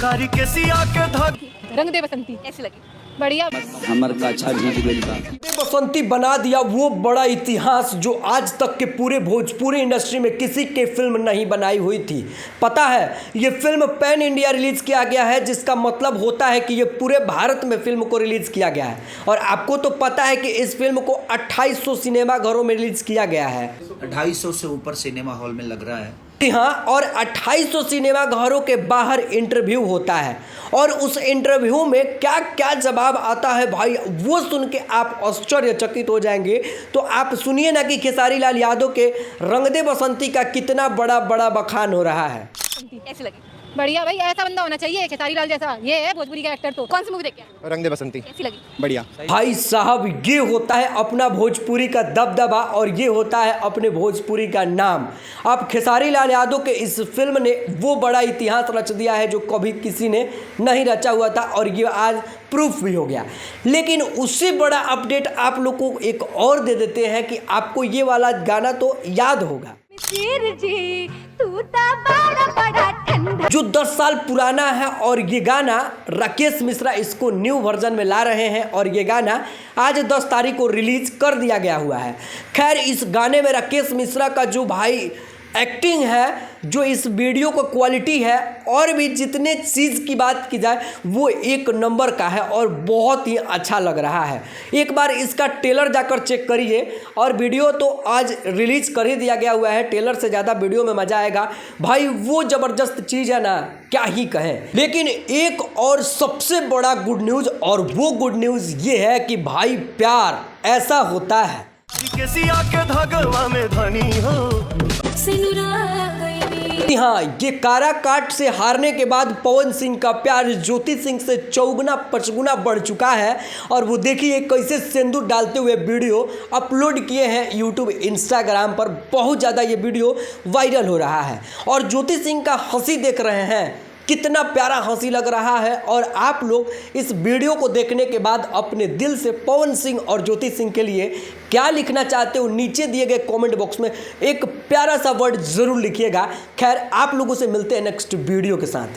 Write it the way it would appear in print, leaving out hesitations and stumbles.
कारी के सिया के धग रंग दे बसंती कैसी लगी? बढ़िया। हमर काछा भीग गइल बा। बसंती बना दिया वो बड़ा इतिहास जो आज तक के पूरे भोजपुरी इंडस्ट्री में किसी के फिल्म नहीं बनाई हुई थी। पता है ये फिल्म पैन इंडिया रिलीज किया गया है, जिसका मतलब होता है कि ये पूरे भारत में फिल्म को रिलीज किया गया है। और आपको तो पता है कि इस फिल्म को 2800 सिनेमा घरों में रिलीज किया गया है। 250 से ऊपर सिनेमा हॉल में लग रहा है। हाँ, और 2800 सिनेमा घरों के बाहर इंटरव्यू होता है और उस इंटरव्यू में क्या क्या जवाब आता है भाई, वो सुन के आप आश्चर्यचकित हो जाएंगे। तो आप सुनिए ना कि खेसारी लाल यादव के रंग दे बसंती का कितना बड़ा बड़ा बखान हो रहा है। कैसी लगी? बढ़िया भाई, ऐसा बंदा होना चाहिए खेसारी लाल जैसा। ये है भोजपुरी का एक्टर। तो कौन सी मूवी देख के? रंग दे बसंती। कैसी लगी? बढ़िया। भाई साहब, ये होता है अपना भोजपुरी का दबदबा और ये होता है अपने भोजपुरी का नाम। अब खेसारी लाल यादव के इस फिल्म ने वो बड़ा इतिहास रच दिया है जो कभी किसी ने नहीं रचा हुआ था और ये आज प्रूफ भी हो गया। लेकिन उससे बड़ा अपडेट आप लोग को एक और दे देते हैं कि आपको ये वाला गाना तो याद होगा जो 10 साल पुराना है और ये गाना राकेश मिश्रा इसको न्यू वर्जन में ला रहे हैं और ये गाना आज 10 तारीख को रिलीज कर दिया गया हुआ है। खैर, इस गाने में राकेश मिश्रा का जो भाई एक्टिंग है, जो इस वीडियो का क्वालिटी है और भी जितने चीज़ की बात की जाए वो एक नंबर का है और बहुत ही अच्छा लग रहा है। एक बार इसका ट्रेलर जाकर चेक करिए और वीडियो तो आज रिलीज कर ही दिया गया हुआ है। ट्रेलर से ज़्यादा वीडियो में मज़ा आएगा भाई, वो ज़बरदस्त चीज़ है ना, क्या ही कहें। लेकिन एक और सबसे बड़ा गुड न्यूज़, और वो गुड न्यूज़ ये है कि भाई प्यार ऐसा होता है के सिया के धगवा में धनी हो। हाँ, ये काराकाट से हारने के बाद पवन सिंह का प्यार ज्योति सिंह से 4 5 बढ़ चुका है। और वो देखिए कैसे सिंदूर डालते हुए वीडियो अपलोड किए हैं यूट्यूब इंस्टाग्राम पर। बहुत ज़्यादा ये वीडियो वायरल हो रहा है और ज्योति सिंह का हंसी देख रहे हैं, कितना प्यारा हंसी लग रहा है। और आप लोग इस वीडियो को देखने के बाद अपने दिल से पवन सिंह और ज्योति सिंह के लिए क्या लिखना चाहते हो नीचे दिए गए कमेंट बॉक्स में एक प्यारा सा वर्ड ज़रूर लिखिएगा। खैर, आप लोगों से मिलते हैं नेक्स्ट वीडियो के साथ।